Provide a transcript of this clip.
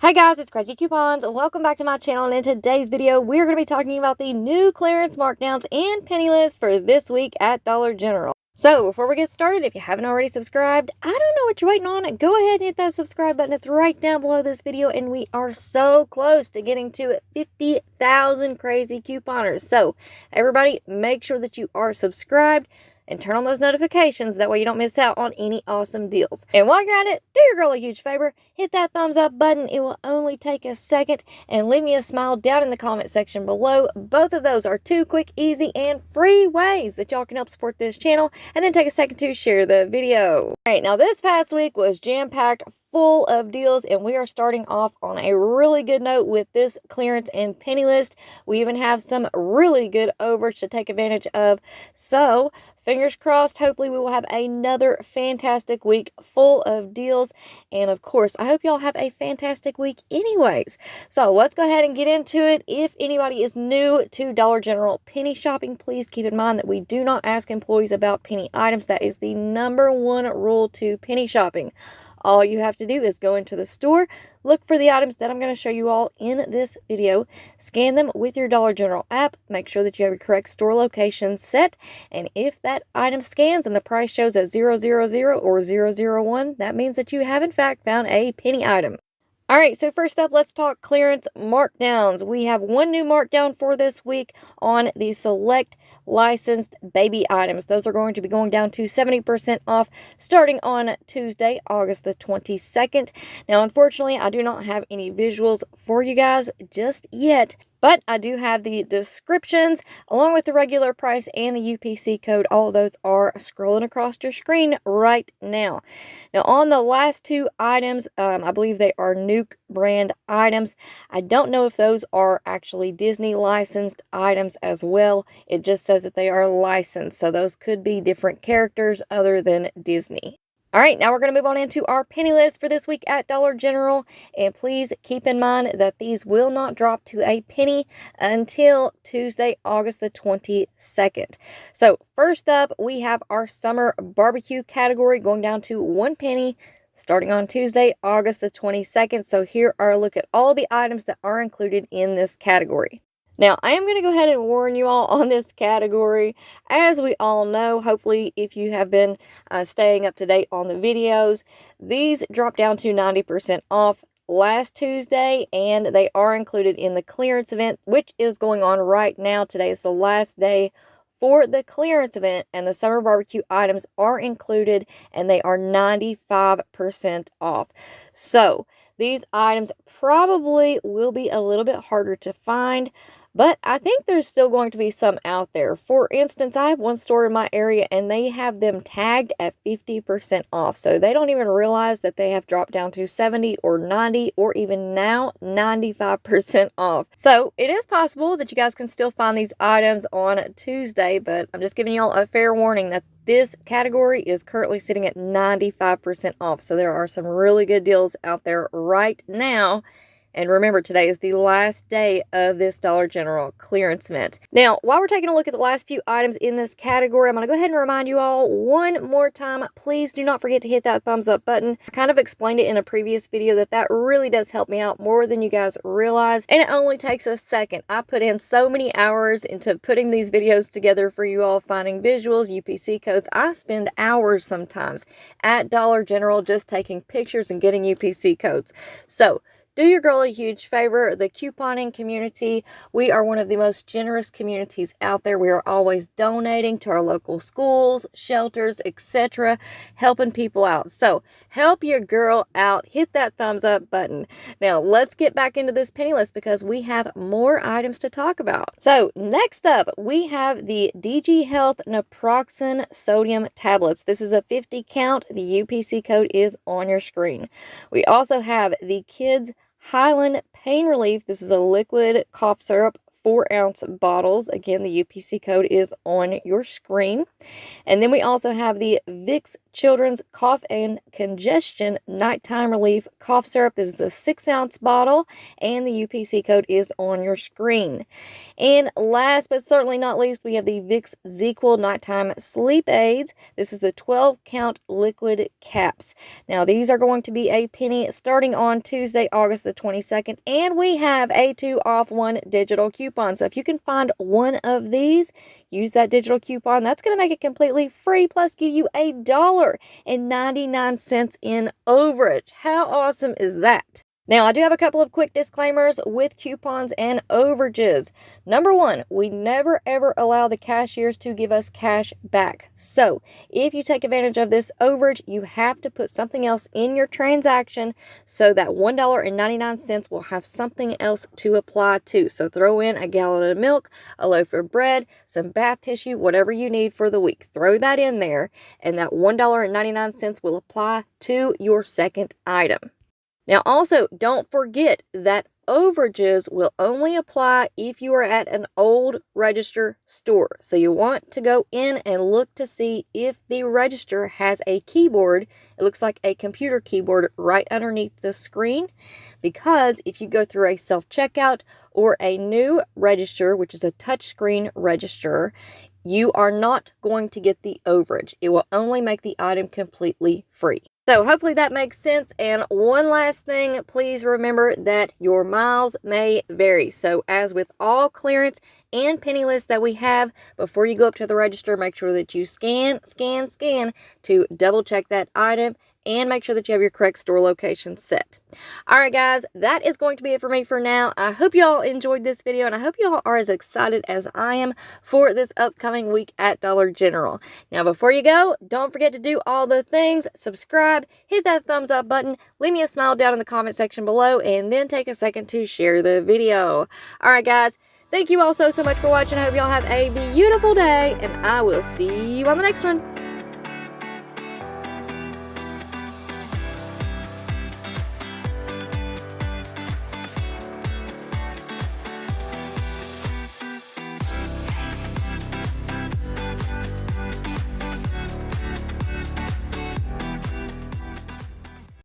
Hi guys, it's Craz-E Coupons. Welcome back to my channel, and in today's video, we're going to be talking about the new clearance markdowns and penny list for this week at Dollar General. So before we get started, if you haven't already subscribed, I don't know what you're waiting on. Go ahead and hit that subscribe button. It's right down below this video, and we are so close to getting to 50,000 crazy couponers. So everybody, make sure that you are subscribed and turn on those notifications. That way you don't miss out on any awesome deals. And while you're at it, do your girl a huge favor. Hit that thumbs up button. It will only take a second. And leave me a smile down in the comment section below. Both of those are two quick, easy, and free ways that y'all can help support this channel. And then take a second to share the video. Alright, now this past week was jam-packed full of deals, and we are starting off on a really good note with this clearance and penny list. We even have some really good overage to take advantage of. So fingers crossed, hopefully we will have another fantastic week full of deals. And of course, I hope y'all have a fantastic week anyways. So let's go ahead and get into it. If anybody is new to Dollar General penny shopping, please keep in mind that we do not ask employees about penny items. That is the #1 rule to penny shopping. All you have to do is go into the store, look for the items that I'm going to show you all in this video, scan them with your Dollar General app, make sure that you have your correct store location set, and if that item scans and the price shows at 000 or 001, that means that you have in fact found a penny item. Alright, so first up, let's talk clearance markdowns. We have one new markdown for this week on the select licensed baby items. Those are going to be going down to 70% off starting on Tuesday, August the 22nd. Now, unfortunately, I do not have any visuals for you guys just yet, but I do have the descriptions along with the regular price and the UPC code. All of those are scrolling across your screen right now. Now, on the last two items, I believe they are Nuke brand items. I don't know if those are actually Disney licensed items as well. It just says that they are licensed, so those could be different characters other than Disney. Alright, now we're going to move on into our penny list for this week at Dollar General. And please keep in mind that these will not drop to a penny until Tuesday, August the 22nd. So first up, we have our summer barbecue category going down to 1 penny starting on Tuesday, August the 22nd. So here are a look at all the items that are included in this category. Now, I am going to go ahead and warn you all on this category. As we all know, hopefully, if you have been staying up to date on the videos, these drop down to 90% off last Tuesday, and they are included in the clearance event, which is going on right now. Today is the last day for the clearance event, and the summer barbecue items are included, and they are 95% off. So these items probably will be a little bit harder to find, but I think there's still going to be some out there. For instance, I have one store in my area, and they have them tagged at 50% off. So they don't even realize that they have dropped down to 70 or 90 or even now 95% off. So it is possible that you guys can still find these items on Tuesday, but I'm just giving y'all a fair warning that this category is currently sitting at 95% off. So there are some really good deals out there right now. And remember, today is the last day of this Dollar General clearance event. Now, while we're taking a look at the last few items in this category, I'm going to go ahead and remind you all one more time, please do not forget to hit that thumbs up button. I kind of explained it in a previous video that really does help me out more than you guys realize. And it only takes a second. I put in so many hours into putting these videos together for you all, finding visuals, UPC codes. I spend hours sometimes at Dollar General just taking pictures and getting UPC codes. So do your girl a huge favor. The couponing community, we are one of the most generous communities out there. We are always donating to our local schools, shelters, etc., helping people out. So help your girl out. Hit that thumbs up button. Now let's get back into this penny list because we have more items to talk about. So next up, we have the DG Health Naproxen Sodium Tablets. This is a 50 count. The UPC code is on your screen. We also have the Kids Highland Pain Relief. This is a liquid cough syrup, 4-ounce bottles. Again, the UPC code is on your screen. And then we also have the Vicks Children's Cough and Congestion Nighttime Relief Cough Syrup. This is a 6-ounce bottle, and the UPC code is on your screen. And last but certainly not least, we have the Vicks ZzzQuil Nighttime Sleep Aids. This is the 12-count liquid caps. Now, these are going to be a penny starting on Tuesday, August the 22nd, and we have a 2-off-1 digital coupon. So if you can find one of these, use that digital coupon. That's going to make it completely free, plus give you $1.99 in overage. How awesome is that? Now, I do have a couple of quick disclaimers with coupons and overages. Number one, we never ever allow the cashiers to give us cash back. So, if you take advantage of this overage, you have to put something else in your transaction so that $1.99 will have something else to apply to. So, throw in a gallon of milk, a loaf of bread, some bath tissue, whatever you need for the week. Throw that in there, and that $1.99 will apply to your second item. Now, also, don't forget that overages will only apply if you are at an old register store. So you want to go in and look to see if the register has a keyboard. It looks like a computer keyboard right underneath the screen, because if you go through a self-checkout or a new register, which is a touchscreen register, you are not going to get the overage. It will only make the item completely free. So hopefully that makes sense. And one last thing, please remember that your miles may vary. So as with all clearance and penny lists that we have, before you go up to the register, make sure that you scan to double check that item, and make sure that you have your correct store location set. Alright guys, that is going to be it for me for now. I hope y'all enjoyed this video, and I hope y'all are as excited as I am for this upcoming week at Dollar General. Now before you go, don't forget to do all the things. Subscribe, hit that thumbs up button, leave me a smile down in the comment section below, and then take a second to share the video. Alright guys, thank you all so much for watching. I hope y'all have a beautiful day, and I will see you on the next one.